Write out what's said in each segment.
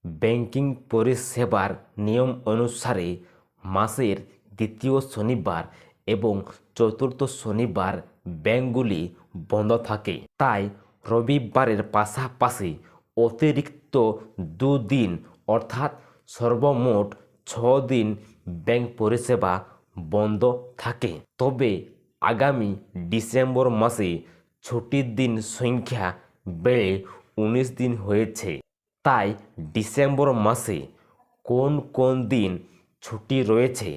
Banking পরিষেবার নিয়ম অনুসারে মাসের দ্বিতীয় শনিবার এবং চতুর্থ শনিবার ব্যাংকগুলি বন্ধ থাকে। তাই রবিবারের পাশাপাশি অতিরিক্ত দুদিন অর্থাৎ সর্বমোট 6 দিন ব্যাংক পরিষেবা বন্ধ থাকে। তবে আগামী ডিসেম্বর মাসে ছুটির দিন সংখ্যা বেড়ে 19 দিন হয়েছে। তাই ডিসেম্বর মাসে কোন কোন দিন ছুটি রয়েছে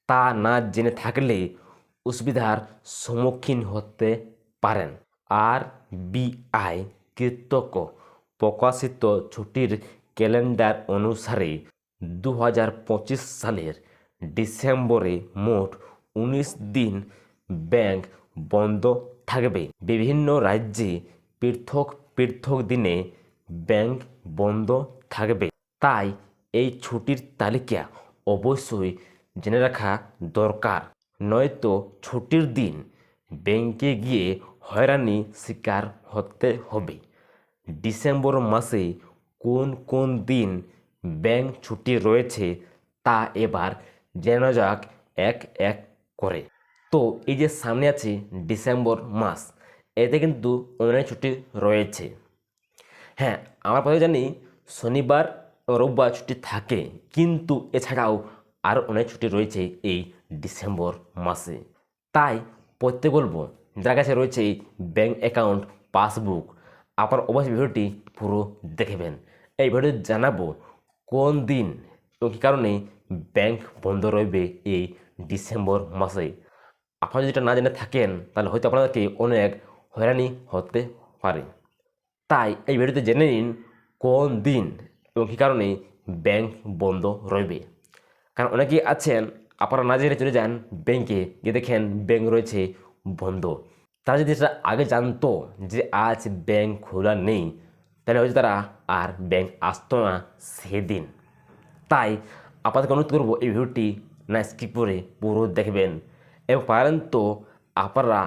তা না জেনে থাকলে অসুবিধার সম্মুখীন হতে পারেন। RBI কর্তৃক প্রকাশিত ছুটির ক্যালেন্ডার অনুসারে 2025 সালের ডিসেম্বরে মোট 19 দিন ব্যাংক বন্ধ থাকবে। বিভিন্ন রাজ্যে পৃথক পৃথক দিনে ব্যাংক বন্ধ থাকবে। তাই এই ছুটির তালিকা অবশ্যই জেনে রাখা দরকার, নয়তো ছুটির দিন ব্যাংকে গিয়ে হয়রানি শিকার হতে হবে। ডিসেম্বর মাসে কোন কোন দিন ব্যাংক ছুটি রয়েছে তা এবার জেনে যাক এক এক করে। তো এই যে সামনে আছে ডিসেম্বর মাস, এতে কিন্তু অনেক ছুটি রয়েছে। হ্যাঁ, আমরা প্রথমে জানি শনিবার ও রোববার ছুটি থাকে, কিন্তু এছাড়াও আরও অনেক ছুটি রয়েছে এই ডিসেম্বর মাসে। তাই প্রত্যেক বলবো যার কাছে রয়েছে ব্যাংক অ্যাকাউন্ট পাসবুক, আপনার অবশ্যই ভিডিওটি পুরো দেখবেন। এই ভিডিওতে জানাবো কোন দিন এবং কী কারণে ব্যাংক বন্ধ রইবে এই ডিসেম্বর মাসে। আপনারা যদি এটা না জেনে থাকেন তাহলে হয়তো আপনাদেরকে অনেক হয়রানি হতে পারে। তাই এই ভিডিওতে জেনে নিন কোন দিন এবং কী কারণে ব্যাংক বন্ধ রইবে। কারণ অনেকেই আছেন আপনারা না জেনে চলে যান ব্যাংকে, গিয়ে দেখেন ব্যাংক রয়েছে বন্ধ। তারা যদি সেটা আগে জানতো যে আজ ব্যাংক খোলা নেই, তাহলে হয়তো তারা আর ব্যাংক আসতো না সেদিন। তাই আপনাদেরকে অনুরোধ করবো এই ভিডিওটি না স্কিপ করে পুরো দেখবেন, এবং পারেন তো আপনারা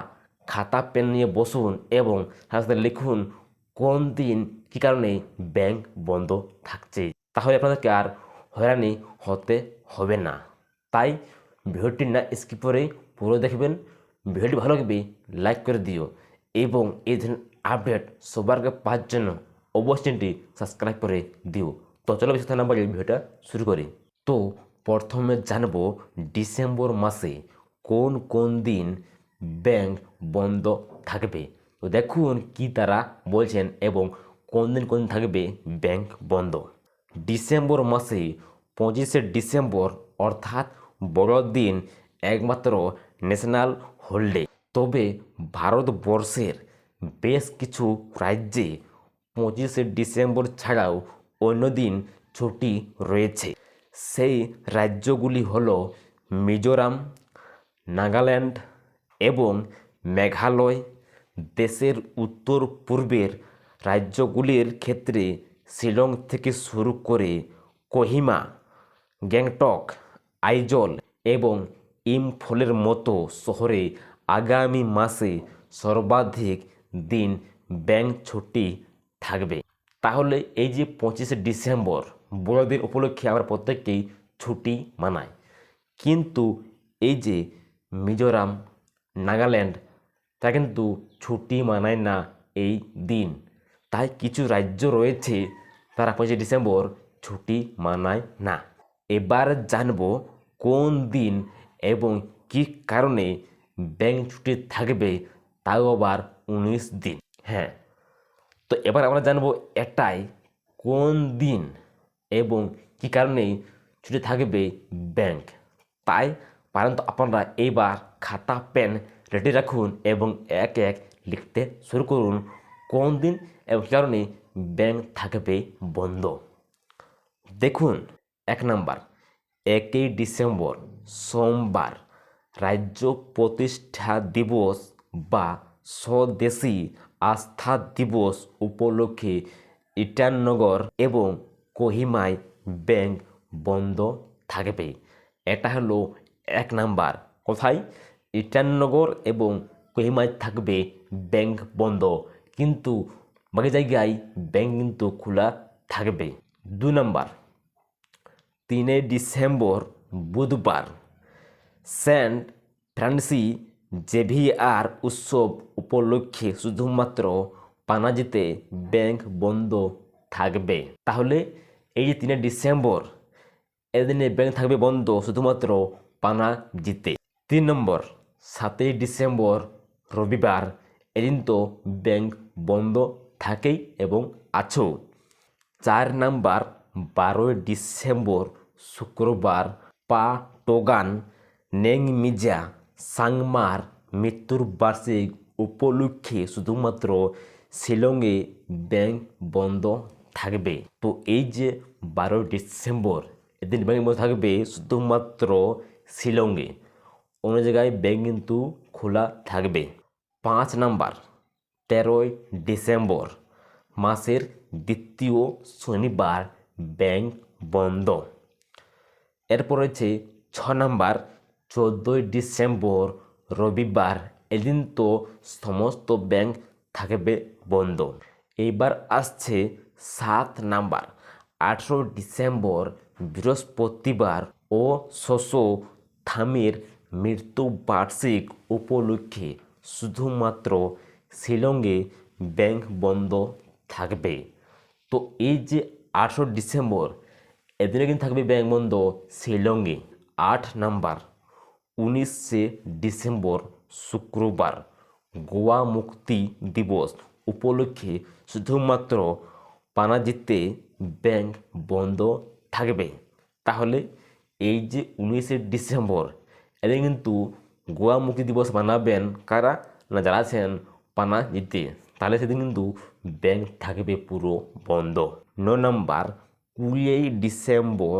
খাতা পেন নিয়ে বসুন এবং সাথে লিখুন কোন দিন কী কারণে ব্যাংক বন্ধ থাকছে। তাহলে আপনাদেরকে আর হয়রানি হতে হবে না। তাই ভিডিওটি না স্কিপ করে পুরো দেখবেন। ভিডিওটি ভালো লাগবে লাইক করে দিও, এবং এই ধরনের আপডেট সবার আগে পাওয়ার জন্য অবশ্যই সাবস্ক্রাইব করে দিও। তো চলো বেশি কথা না বলে ভিডিওটা শুরু করি। তো প্রথমে জানবো ডিসেম্বর মাসে কোন কোন দিন ব্যাংক বন্ধ থাকবে। তো দেখুন কি তারা বলছেন এবং কোন দিন থাকবে ব্যাংক বন্ধ। ডিসেম্বর মাসে 25শে ডিসেম্বর অর্থাৎ বড়দিন একমাত্র ন্যাশনাল হলিডে। তবে ভারতবর্ষের বেশ কিছু রাজ্যে 25শে ডিসেম্বর ছাড়াও অন্য দিন ছুটি রয়েছে। সেই রাজ্যগুলি হলো মিজোরাম, নাগাল্যান্ড এবং মেঘালয়। দেশের উত্তর পূর্বের রাজ্যগুলির ক্ষেত্রে শিলং থেকে শুরু করে কোহিমা, গ্যাংটক, আইজল এবং ইম্ফলের মতো শহরে আগামী মাসে সর্বাধিক দিন ব্যাংক ছুটি থাকবে। তাহলে এই যে 25শে ডিসেম্বর বড়দিন উপলক্ষে আমরা প্রত্যেককেই ছুটি মানাই, কিন্তু এই যে মিজোরাম, নাগাল্যান্ড তারা কিন্তু ছুটি মানায় না এই দিন। তাই কিছু রাজ্য রয়েছে তারা 25শে ডিসেম্বর ছুটি মানায় না। এবার জানবো কোন দিন এবং কী কারণে ব্যাংক ছুটি থাকবে, তাও আবার 19 দিন। হ্যাঁ, তো এবার আমরা জানবো এটাই কোন দিন এবং কী কারণে ছুটি থাকবে ব্যাংক। তাই পারেন তো আপনারা এইবার খাতা পেন রেডি রাখুন এবং এক এক লিখতে শুরু করুন কোন দিন এবং কী কারণে ব্যাংক থাকবে বন্ধ। দেখুন, 1 নাম্বার 1 ডিসেম্বর সোমবার রাজ্য প্রতিষ্ঠা দিবস বা স্বদেশী আস্থা দিবস উপলক্ষে ইটানগর এবং কোহিমায় ব্যাংক বন্ধ থাকবে। এটা হলো 1 নাম্বার। কোথায়? ইটানগর এবং কোহিমায় থাকবে ব্যাংক বন্ধ, কিন্তু বাকি জায়গায় ব্যাংক কিন্তু খোলা থাকবে। 2 নম্বর 3 ডিসেম্বর বুধবার সেন্ট ফ্রান্সি জেভিয়ার উৎসব উপলক্ষে শুধুমাত্র পানাজিতে ব্যাংক বন্ধ থাকবে। তাহলে এই যে 3 ডিসেম্বর এদিনে ব্যাংক থাকবে বন্ধ শুধুমাত্র পানাজিতে। 3 নম্বর 7 ডিসেম্বর রবিবার এদিন তো ব্যাংক বন্ধ থাকেই এবং আছো। 4 নম্বর 12 ডিসেম্বর শুক্রবার পাটোগান নেংমিজা সাংমার মৃত্যুর বার্ষিক উপলক্ষে শুধুমাত্র শিলংয়ে ব্যাংক বন্ধ থাকবে। তো এই যে 12 ডিসেম্বর এদিন ব্যাংক বন্ধ থাকবে শুধুমাত্র শিলংয়ে, অন্য জায়গায় ব্যাংক কিন্তু খোলা থাকবে। 5 নম্বর 13 ডিসেম্বর মাসের দ্বিতীয় শনিবার ব্যাংক বন্ধ। এরপর রয়েছে 6 নম্বর 14 ডিসেম্বর রবিবার এদিন তো সমস্ত ব্যাংক থাকবে বন্ধ। এইবার আসছে 7 নম্বর 18 ডিসেম্বর বৃহস্পতিবার ও শোসো থামির মৃত্যু বার্ষিক উপলক্ষে শুধুমাত্র শিলংয়ে ব্যাংক বন্ধ থাকবে। তো এই যে 18 ডিসেম্বর এদিনে কিন্তু থাকবে ব্যাংক বন্ধ শিলংয়ে। 8 নম্বর 19 ডিসেম্বর শুক্রবার গোয়া মুক্তি দিবস উপলক্ষে শুধুমাত্র পানাজিতে ব্যাংক বন্ধ থাকবে। তাহলে এই যে 19 ডিসেম্বর এদিন কিন্তু গোয়া মুক্তি দিবস মানাবেন কারা না যারা আছেন পানাজিতে, তাহলে সেদিন কিন্তু ব্যাংক থাকবে পুরো বন্ধ। 9 নম্বর 20 ডিসেম্বর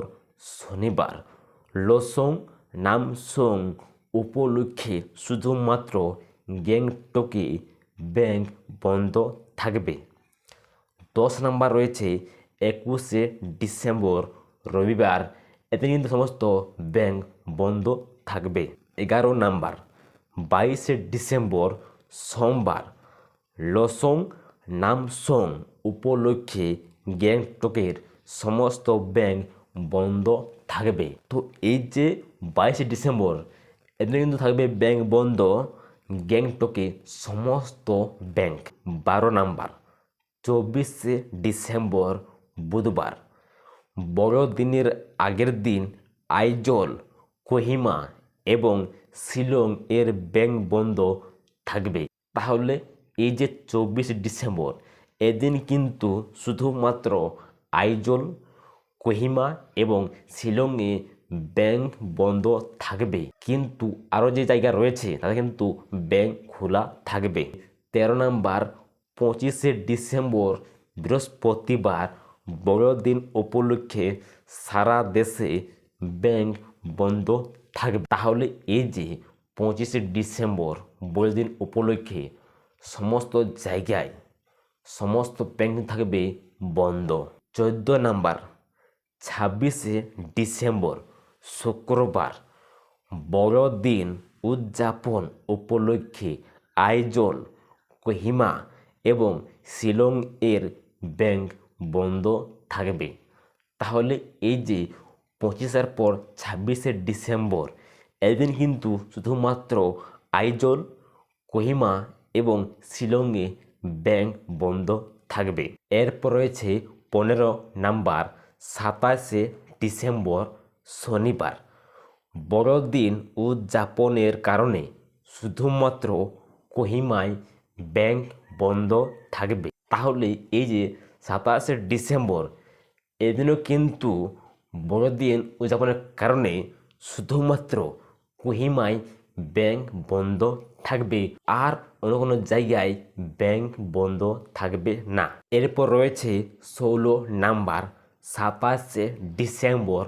শনিবার লোসং নামসং উপলক্ষে শুধুমাত্র গ্যাংটকে ব্যাংক বন্ধ থাকবে। 10 নম্বর রয়েছে 21 ডিসেম্বর রবিবার এতে কিন্তু সমস্ত ব্যাংক বন্ধ থাকবে। 11 নম্বর 22 ডিসেম্বর সোমবার লোসং নামসং উপলক্ষে গ্যাংটকের সমস্ত ব্যাংক বন্ধ থাকবে। তো এই যে 22 ডিসেম্বর এদিনে কিন্তু থাকবে ব্যাংক বন্ধ গ্যাংটকে সমস্ত ব্যাংক। 12 নম্বর 24 ডিসেম্বর বুধবার বড়দিনের আগের দিন আইজল কোহিমা এবং শিলং এর ব্যাংক বন্ধ থাকবে। তাহলে এই যে 24 ডিসেম্বর এদিন কিন্তু শুধুমাত্র আইজল কোহিমা এবং শিলংয়ে ব্যাংক বন্ধ থাকবে, কিন্তু আরও যে জায়গা রয়েছে তাতে কিন্তু ব্যাংক খোলা থাকবে। 13 নম্বর 25 ডিসেম্বর বৃহস্পতিবার বড়দিন উপলক্ষে সারা দেশে ব্যাংক বন্ধ থাকবে। তাহলে এই যে 25 ডিসেম্বর বড়দিন উপলক্ষে সমস্ত জায়গায় সমস্ত ব্যাংক থাকবে বন্ধ। 14 নম্বর 26 ডিসেম্বর শুক্রবার বড়দিন উদযাপন উপলক্ষে আইজল কোহিমা এবং শিলং এর ব্যাংক বন্ধ থাকবে। তাহলে এই যে 25-এর পর 26 ডিসেম্বর এদিন কিন্তু শুধুমাত্র আইজল কোহিমা এবং শিলংয়ে ব্যাংক বন্ধ থাকবে। এরপর রয়েছে 15 নম্বর 27 ডিসেম্বর শনিবার বড়দিন উদযাপনের কারণে শুধুমাত্র কোহিমায় ব্যাংক বন্ধ থাকবে। তাহলে এই যে 27 ডিসেম্বর এদিনও কিন্তু বড়দিন উদযাপনের কারণে শুধুমাত্র কোহিমায় ব্যাংক বন্ধ থাকবে, আর অন্য কোনো জায়গায় ব্যাংক বন্ধ থাকবে না। এরপর রয়েছে 16 নম্বর 27 ডিসেম্বর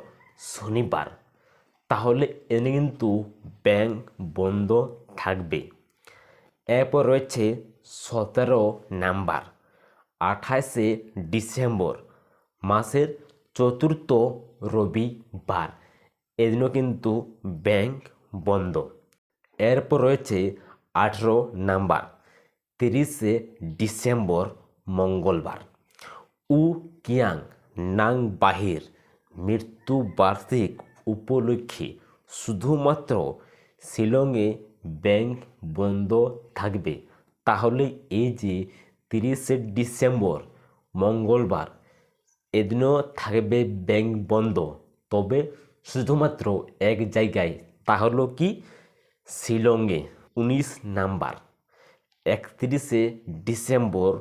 শনিবার, তাহলে এদিনে কিন্তু ব্যাংক বন্ধ থাকবে। এরপর রয়েছে 17 নম্বর 28 ডিসেম্বর মাসের চতুর্থ রবিবার এদিনও কিন্তু ব্যাংক বন্ধ। এরপর রয়েছে 18 নম্বর 30 ডিসেম্বর মঙ্গলবার উকিয়াং নাংবাহির মৃত্যুবার্ষিক উপলক্ষে শুধুমাত্র শিলংয়ে ব্যাংক বন্ধ থাকবে। তাহলে এই যে 30শে ডিসেম্বর মঙ্গলবার এদিনও থাকবে ব্যাংক বন্ধ, তবে শুধুমাত্র এক জায়গায়, তা হলো কি শিলংয়ে। 19 নাম্বার 31শে ডিসেম্বর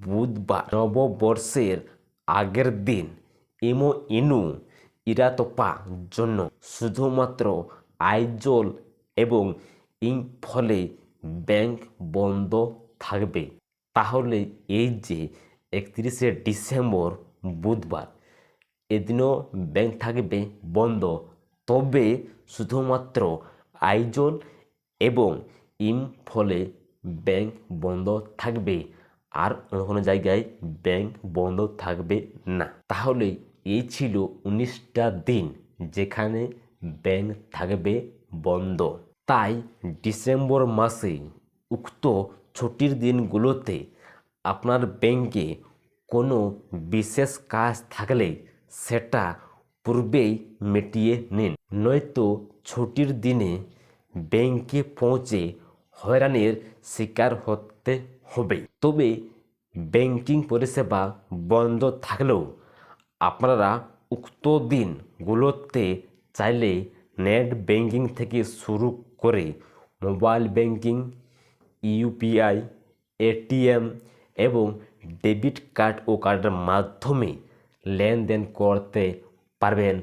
বুধবার নববর্ষের আগের দিন ইমো ইনু ইরাতপা জন্য শুধুমাত্র আইজল এবং ইম্ফলে ব্যাংক বন্ধ থাকবে। তাহলে এই যে 31শে ডিসেম্বর বুধবার এদিনও ব্যাংক থাকবে বন্ধ, তবে শুধুমাত্র আইজল এবং ইম্ফলে ব্যাংক বন্ধ থাকবে, আর অন্য কোনো জায়গায় ব্যাংক বন্ধ থাকবে না। তাহলে এই ছিল 19টা দিন যেখানে ব্যাংক থাকবে বন্ধ। তাই ডিসেম্বর মাসে উক্ত ছুটির দিনগুলোতে আপনার ব্যাংকে কোনো বিশেষ কাজ থাকলে সেটা পূর্বেই মিটিয়ে নিন, নয়তো ছুটির দিনে ব্যাংকে পৌঁছে হয়রানির শিকার হতে হবে। তবে ব্যাংকিং পরিষেবা বন্ধ থাকলেও আপনারা উক্ত দিনগুলোতে চাইলে নেট ব্যাংকিং থেকে শুরু করে মোবাইল ব্যাংকিং, ইউপিআই, এটিএম এবং ডেবিট কার্ড ও কার্ডের মাধ্যমে লেনদেন করতে পারবেন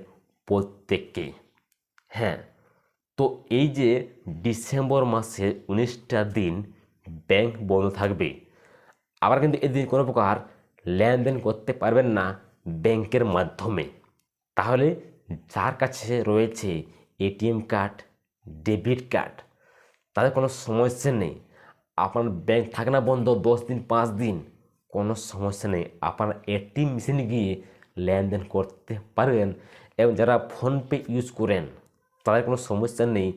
প্রত্যেককে। হ্যাঁ, তো এই যে ডিসেম্বর মাসে 19টা দিন ব্যাংক বন্ধ থাকবে, আবার কিন্তু এদিন কোনো প্রকার লেনদেন করতে পারবেন না ব্যাংকের মাধ্যমে। তাহলে যার কাছে রয়েছে এটিএম কার্ড, ডেবিট কার্ড, তাদের কোনো সমস্যা নেই। আপনার ব্যাংক থাকে না বন্ধ 10 দিন 5 দিন, কোনো সমস্যা নেই, আপনার এটিএম মেশিনে গিয়ে লেনদেন করতে পারবেন। এবং যারা ফোনপে ইউজ করেন তাদের কোনো সমস্যা নেই,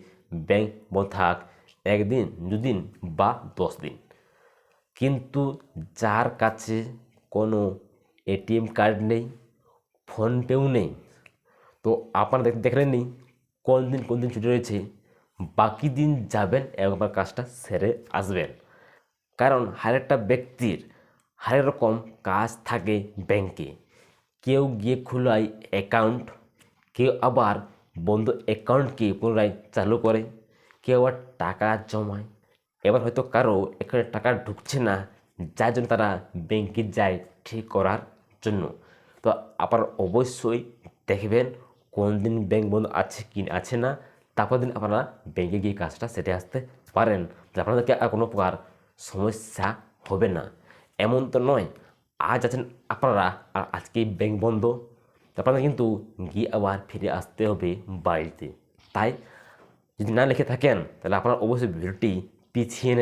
ব্যাংক বন্ধ থাক 1 দিন 2 দিন বা 10 দিন। কিন্তু যার কাছে কোনো এটিএম কার্ড নেই, ফোনপেও নেই, তো আপনারা দেখলেনই কোন দিন ছুটি রয়েছে, বাকি দিন যাবেন এবং আপনার কাজটা সেরে আসবেন। কারণ হারেকটা ব্যক্তির হারেক রকম কাজ থাকে ব্যাংকে। কেউ গিয়ে খোলায় অ্যাকাউন্ট, কেউ আবার বন্ধ অ্যাকাউন্টকে পুনরায় চালু করে, কেউ আবার টাকা জমায়, এবার হয়তো কারো এখানে টাকা ঢুকছে না, যার জন্য তারা ব্যাংকে যায় ঠিক করার জন্য। তো আপনারা অবশ্যই দেখবেন কোন দিন ব্যাংক বন্ধ আছে কি আছে না, তারপর দিন আপনারা ব্যাংকে গিয়ে কাজটা সেরে আসতে পারেন, যে আপনাদেরকে আর কোনো প্রকার সমস্যা হবে না। এমন তো নয় আজ আছেন আপনারা আর আজকেই ব্যাংক বন্ধ, আপনাদের কিন্তু গিয়ে আবার ফিরে আসতে হবে বাড়িতে। তাই যদি না লিখে থাকেন তাহলে আপনারা অবশ্যই ভিডিওটি পিছিয়ে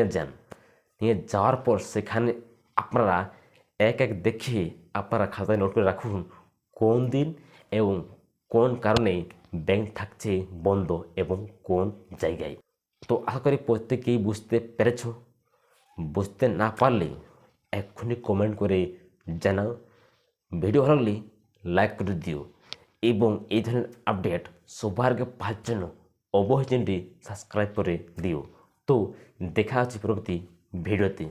নিয়ে যাওয়ার পর সেখানে আপনারা এক দেখে আপনারা খাতায় নোট করে রাখুন কোন দিন এবং কোন কারণে ব্যাংক থাকছে বন্ধ এবং কোন জায়গায়। তো আশা করি প্রত্যেকেই বুঝতে পেরেছ। বুঝতে না পারলে এক্ষুনি কমেন্ট করে জানাও। ভিডিও ভালো লাগলে লাইক করে দিও এবং এই ধরনের আপডেট সবার আগে পাওয়ার জন্য অবশ্যই চ্যানেলটি সাবস্ক্রাইব করে দিও। তো দেখা হচ্ছে পরবর্তী ভিডিওতে।